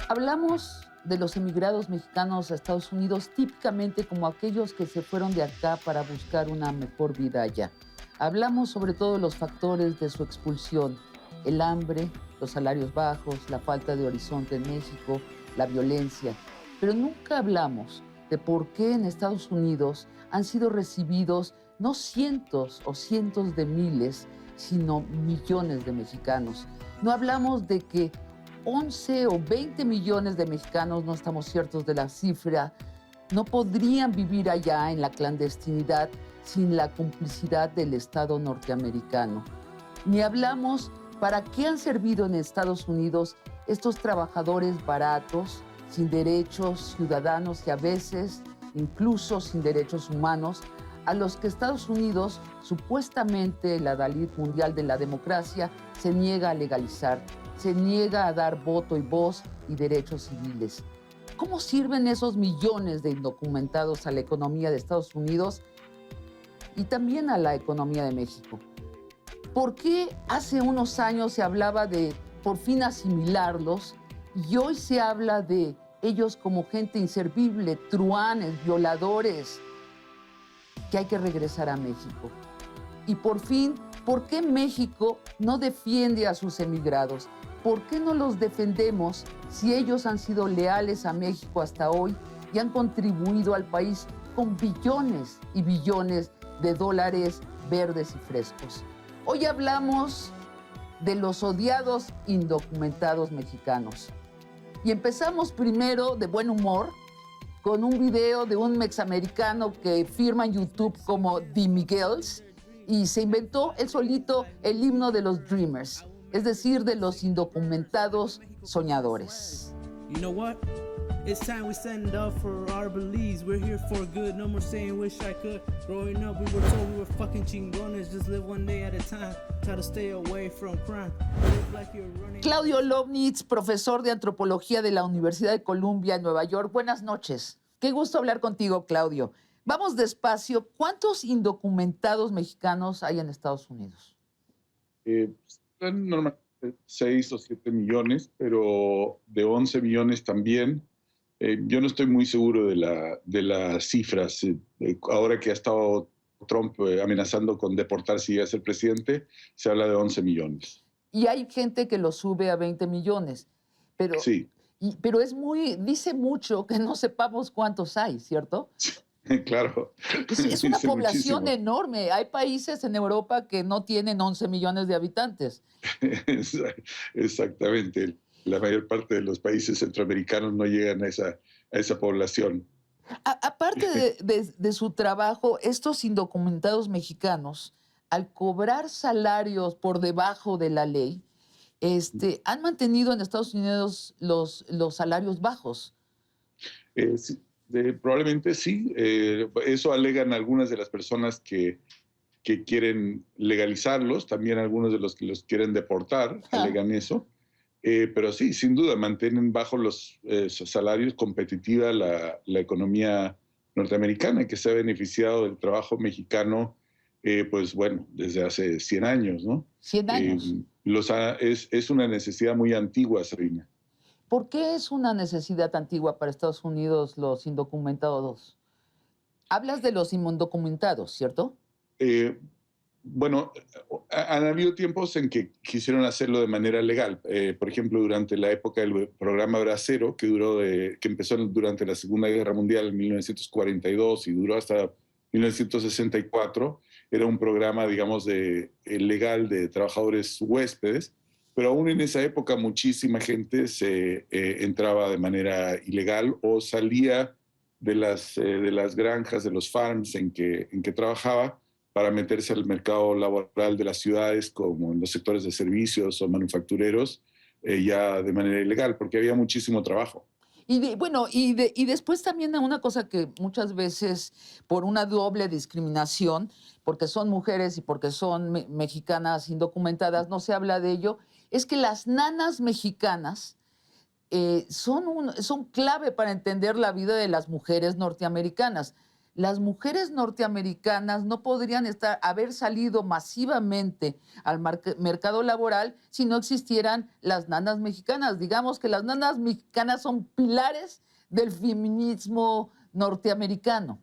Hablamos de los emigrados mexicanos a Estados Unidos típicamente como aquellos que se fueron de acá para buscar una mejor vida allá. Hablamos sobre todo de los factores de su expulsión: el hambre, los salarios bajos, la falta de horizonte en México, la violencia. Pero nunca hablamos de por qué en Estados Unidos han sido recibidos no cientos o cientos de miles, sino millones de mexicanos. No hablamos de que 11 o 20 millones de mexicanos, no estamos ciertos de la cifra, no podrían vivir allá en la clandestinidad sin la complicidad del Estado norteamericano. Ni hablamos para qué han servido en Estados Unidos estos trabajadores baratos, sin derechos ciudadanos y a veces incluso sin derechos humanos, a los que Estados Unidos, supuestamente el adalid mundial de la democracia, se niega a legalizar, se niega a dar voto y voz y derechos civiles. ¿Cómo sirven esos millones de indocumentados a la economía de Estados Unidos y también a la economía de México? ¿Por qué hace unos años se hablaba de por fin asimilarlos y hoy se habla de ellos como gente inservible, truanes, violadores, que hay que regresar a México? Y por fin, ¿por qué México no defiende a sus emigrados? ¿Por qué no los defendemos si ellos han sido leales a México hasta hoy y han contribuido al país con billones y billones de dólares verdes y frescos? Hoy hablamos de los odiados indocumentados mexicanos. Y empezamos primero de buen humor con un video de un mexamericano que firma en YouTube como The Miguels y se inventó él solito el himno de los Dreamers, es decir, de los indocumentados soñadores. You know what? It's time we stand up for our beliefs. We're here for good. No more saying wish I could. Growing up, we were told we were fucking chingones. Just live one day at a time. Try to stay away from crime. Live like you're running. Claudio Lovnitz, profesor de antropología de la Universidad de Columbia en Nueva York. Buenas noches. Qué gusto hablar contigo, Claudio. Vamos despacio. ¿Cuántos indocumentados mexicanos hay en Estados Unidos? Normalmente 6 o 7 millones, pero de 11 millones también. Yo no estoy muy seguro de las cifras. Ahora que ha estado Trump amenazando con deportar si llega a ser presidente, se habla de 11 millones. Y hay gente que lo sube a 20 millones. Pero, sí. Pero dice mucho que no sepamos cuántos hay, ¿cierto? Claro. Es una población muchísimo. enorme. Hay países en Europa que no tienen 11 millones de habitantes. Exactamente. La mayor parte de los países centroamericanos no llegan a esa población. Aparte de su trabajo, estos indocumentados mexicanos, al cobrar salarios por debajo de la ley, han mantenido en Estados Unidos los salarios bajos. Sí, probablemente sí. Eso alegan algunas de las personas que quieren legalizarlos, también algunos de los que los quieren deportar, alegan eso. Pero sí, sin duda, mantienen bajo los salarios competitiva la economía norteamericana, que se ha beneficiado del trabajo mexicano, pues bueno, desde hace 100 años, ¿no? 100 años. Es una necesidad muy antigua, Sabrina. ¿Por qué es una necesidad antigua para Estados Unidos los indocumentados? Hablas de los indocumentados, ¿cierto? Bueno, han habido tiempos en que quisieron hacerlo de manera legal. Por ejemplo, durante la época del programa Bracero, que empezó durante la Segunda Guerra Mundial en 1942 y duró hasta 1964, era un programa, digamos, legal de trabajadores huéspedes, pero aún en esa época muchísima gente se entraba de manera ilegal o salía de las granjas, de los farms en que trabajaba, para meterse al mercado laboral de las ciudades, como en los sectores de servicios o manufactureros, ya de manera ilegal, porque había muchísimo trabajo. Y después también una cosa que muchas veces, por una doble discriminación, porque son mujeres y porque son mexicanas indocumentadas, no se habla de ello, es que las nanas mexicanas son clave para entender la vida de las mujeres norteamericanas. las mujeres norteamericanas no podrían haber salido masivamente al mercado laboral si no existieran las nanas mexicanas. Digamos que las nanas mexicanas son pilares del feminismo norteamericano.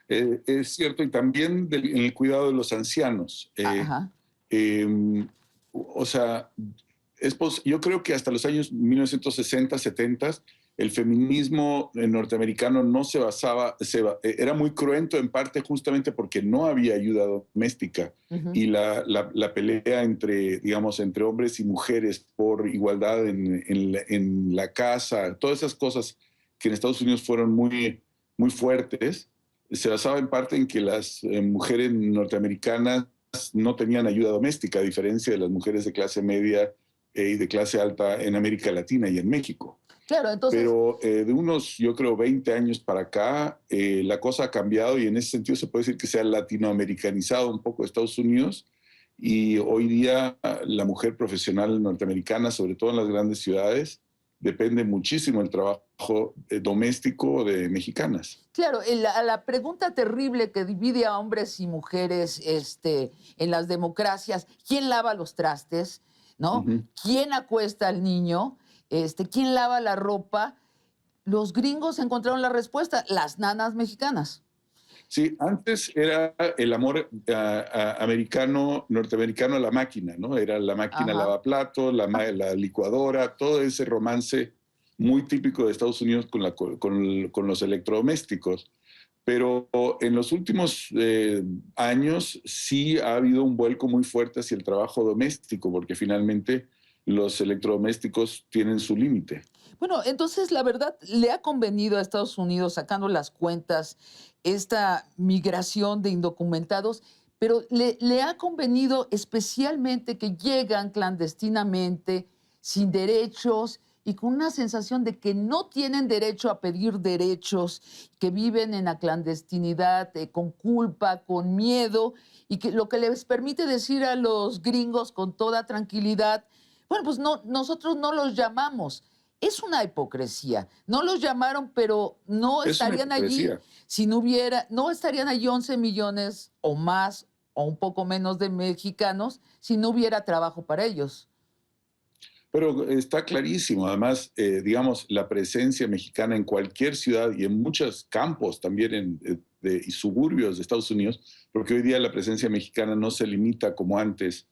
Es cierto, y también en el cuidado de los ancianos. Ajá. O sea, yo creo que hasta los años 1960, 70, el feminismo norteamericano no se basaba, era muy cruento en parte justamente porque no había ayuda doméstica. Y la pelea entre, digamos, entre hombres y mujeres por igualdad en la casa, todas esas cosas que en Estados Unidos fueron muy, muy fuertes, se basaba en parte en que las mujeres norteamericanas no tenían ayuda doméstica, a diferencia de las mujeres de clase media y de clase alta en América Latina y en México. Claro, entonces... Pero de unos, yo creo, 20 años para acá, la cosa ha cambiado y en ese sentido se puede decir que se ha latinoamericanizado un poco Estados Unidos, y hoy día la mujer profesional norteamericana, sobre todo en las grandes ciudades, depende muchísimo del trabajo doméstico de mexicanas. Claro, la pregunta terrible que divide a hombres y mujeres en las democracias: ¿quién lava los trastes? ¿No? ¿Quién acuesta al niño? ¿Quién lava la ropa? Los gringos encontraron la respuesta: las nanas mexicanas. Sí, antes era el amor norteamericano a la máquina, ¿no? Era la máquina lavaplatos, la licuadora, todo ese romance muy típico de Estados Unidos con los electrodomésticos. Pero en los últimos años sí ha habido un vuelco muy fuerte hacia el trabajo doméstico, porque finalmente los electrodomésticos tienen su límite. Bueno, entonces la verdad le ha convenido a Estados Unidos, sacando las cuentas, esta migración de indocumentados, pero le ha convenido especialmente que llegan clandestinamente, sin derechos y con una sensación de que no tienen derecho a pedir derechos, que viven en la clandestinidad, con culpa, con miedo, y que lo que les permite decir a los gringos con toda tranquilidad: bueno, pues no, nosotros no los llamamos. Es una hipocresía. No los llamaron, pero no estarían allí si no hubiera, no estarían allí 11 millones o más o un poco menos de mexicanos si no hubiera trabajo para ellos. Pero está clarísimo, además, digamos, la presencia mexicana en cualquier ciudad y en muchos campos también y suburbios de Estados Unidos, porque hoy día la presencia mexicana no se limita como antes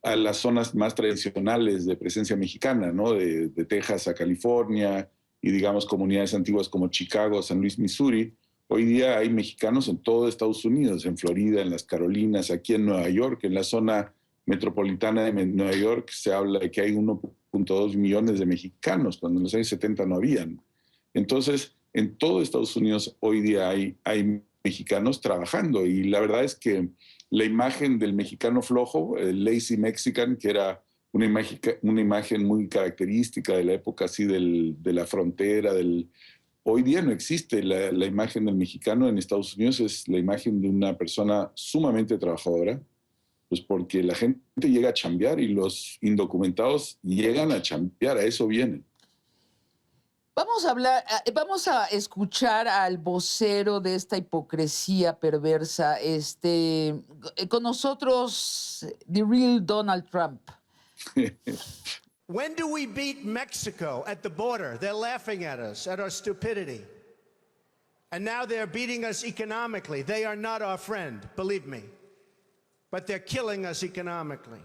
a las zonas más tradicionales de presencia mexicana, ¿no? De Texas a California y, digamos, comunidades antiguas como Chicago, San Luis, Missouri. Hoy día hay mexicanos en todo Estados Unidos, en Florida, en las Carolinas, aquí en Nueva York, en la zona metropolitana de Nueva York se habla de que hay 1.2 millones de mexicanos, cuando en los años 70 no habían. Entonces, en todo Estados Unidos hoy día hay mexicanos trabajando, y la verdad es que la imagen del mexicano flojo, el lazy Mexican, que era una imagen muy característica de la época así de la frontera, hoy día no existe. La imagen del mexicano en Estados Unidos es la imagen de una persona sumamente trabajadora, pues porque la gente llega a chambear y los indocumentados llegan a chambear, a eso vienen. Vamos a escuchar al vocero de esta hipocresía perversa, con nosotros, the real Donald Trump. When do we beat Mexico at the border? They're laughing at us, at our stupidity. And now they're beating us economically. They are not our friend, believe me. But they're killing us economically.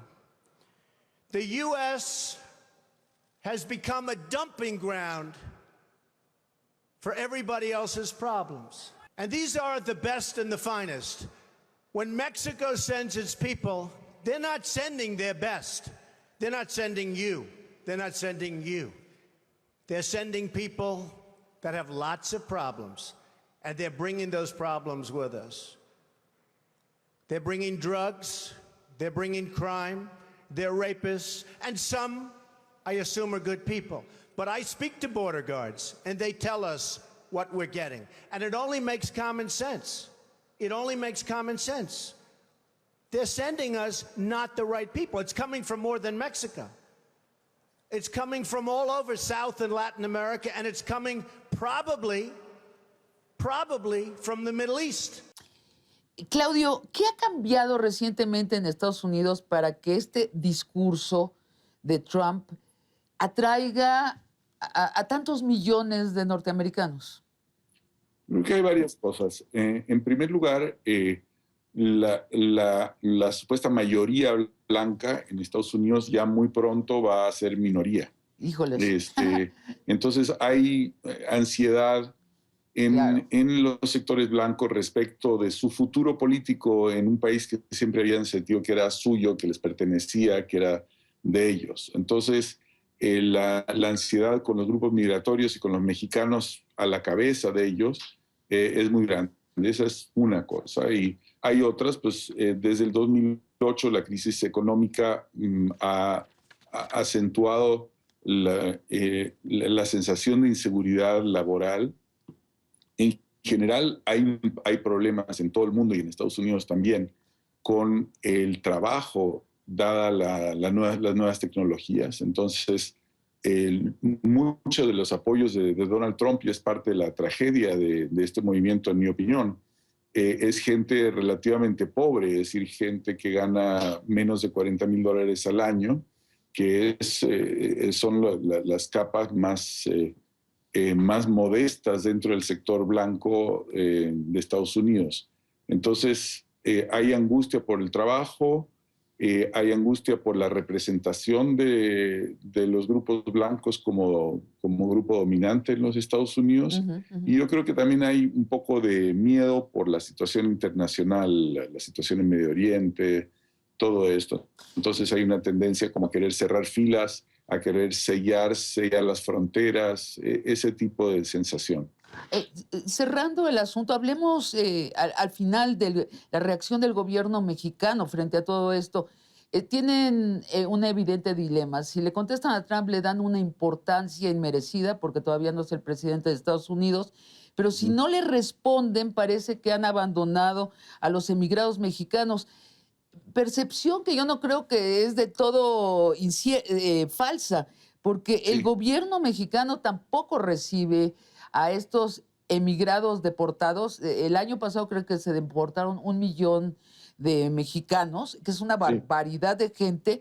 The U.S. has become a dumping ground for everybody else's problems. And these are the best and the finest. When Mexico sends its people, they're not sending their best. They're not sending you. They're not sending you. They're sending people that have lots of problems, and they're bringing those problems with us. They're bringing drugs, they're bringing crime, they're rapists, and some, I assume, are good people. But I speak to border guards, and they tell us what we're getting. And it only makes common sense. It only makes common sense. They're sending us not the right people. It's coming from more than Mexico. It's coming from all over South and Latin America, and it's coming probably probably from the Middle East. Claudio, ¿qué ha cambiado recientemente en Estados Unidos para que este discurso de Trump atraiga a tantos millones de norteamericanos? Creo que hay varias cosas. En primer lugar, la supuesta mayoría blanca en Estados Unidos ya muy pronto va a ser minoría. Híjoles. Entonces hay ansiedad Claro. en los sectores blancos respecto de su futuro político en un país que siempre habían sentido que era suyo, que les pertenecía, que era de ellos. Entonces, la ansiedad con los grupos migratorios y con los mexicanos a la cabeza de ellos es muy grande. Esa es una cosa. Y hay otras, pues desde el 2008 la crisis económica ha acentuado la sensación de inseguridad laboral. En general hay problemas en todo el mundo y en Estados Unidos también con el trabajo, dada las nuevas tecnologías. Entonces, muchos de los apoyos de Donald Trump, y es parte de la tragedia de este movimiento, en mi opinión, es gente relativamente pobre, es decir, gente que gana menos de $40,000 al año, que son las capas más modestas dentro del sector blanco de Estados Unidos. Entonces, hay angustia por el trabajo, hay angustia por la representación de los grupos blancos como grupo dominante en los Estados Unidos. Y yo creo que también hay un poco de miedo por la situación internacional, la situación en Medio Oriente, todo esto. Entonces hay una tendencia como a querer cerrar filas, a querer sellar las fronteras, ese tipo de sensación. Cerrando el asunto, hablemos al final de la reacción del gobierno mexicano frente a todo esto. Tienen un evidente dilema. Si le contestan a Trump, le dan una importancia inmerecida porque todavía no es el presidente de Estados Unidos, pero si no le responden, parece que han abandonado a los emigrados mexicanos. Percepción que yo no creo que es de todo falsa, porque el gobierno mexicano tampoco recibe a estos emigrados deportados. El año pasado creo que se deportaron 1 millón de mexicanos, que es una barbaridad de gente,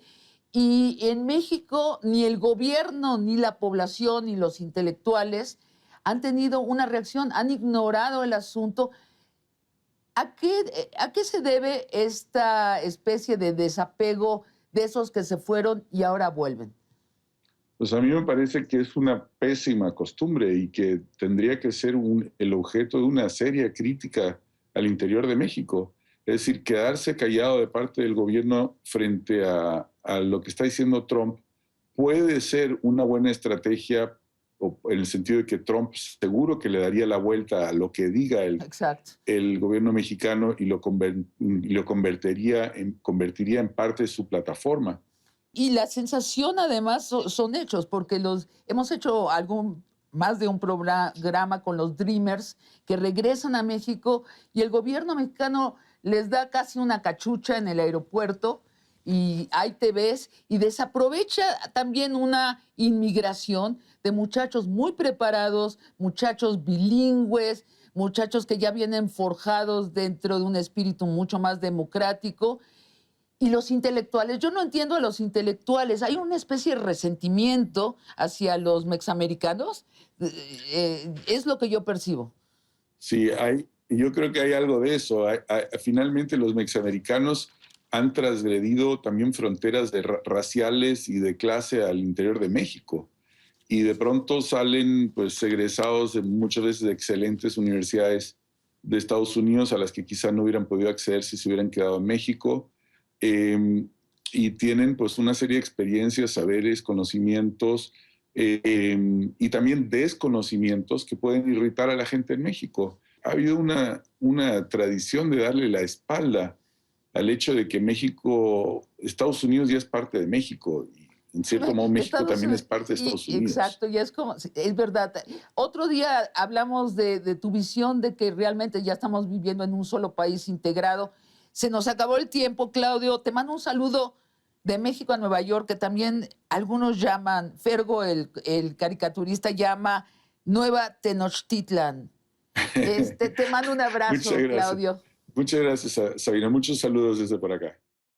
y en México ni el gobierno, ni la población, ni los intelectuales han tenido una reacción, han ignorado el asunto. ¿A qué se debe esta especie de desapego de esos que se fueron y ahora vuelven? Pues a mí me parece que es una pésima costumbre y que tendría que ser el objeto de una seria crítica al interior de México. Es decir, quedarse callado de parte del gobierno frente a lo que está diciendo Trump puede ser una buena estrategia, en el sentido de que Trump seguro que le daría la vuelta a lo que diga el gobierno mexicano y lo convertiría en parte de su plataforma. Y la sensación además son hechos, porque hemos hecho más de un programa con los Dreamers que regresan a México y el gobierno mexicano les da casi una cachucha en el aeropuerto y ahí te ves, y desaprovecha también una inmigración de muchachos muy preparados, muchachos bilingües, muchachos que ya vienen forjados dentro de un espíritu mucho más democrático. Y los intelectuales, yo no entiendo a los intelectuales, hay una especie de resentimiento hacia los mexiamericanos, es lo que yo percibo. Sí, yo creo que hay algo de eso. Finalmente los mexiamericanos han transgredido también fronteras raciales y de clase al interior de México. Y de pronto salen pues egresados de muchas veces de excelentes universidades de Estados Unidos a las que quizá no hubieran podido acceder si se hubieran quedado en México. Y tienen pues una serie de experiencias, saberes, conocimientos y también desconocimientos que pueden irritar a la gente en México. Ha habido una tradición de darle la espalda al hecho de que Estados Unidos ya es parte de México. Y en cierto modo, México también es parte de Estados Unidos. Exacto, ya es verdad. Otro día hablamos de tu visión de que realmente ya estamos viviendo en un solo país integrado. Se nos acabó el tiempo, Claudio. Te mando un saludo de México a Nueva York, que también algunos llaman, Fergo, el caricaturista, llama Nueva Tenochtitlan. Te mando un abrazo, Muchas gracias. Claudio. Muchas gracias, Sabina. Muchos saludos desde por acá.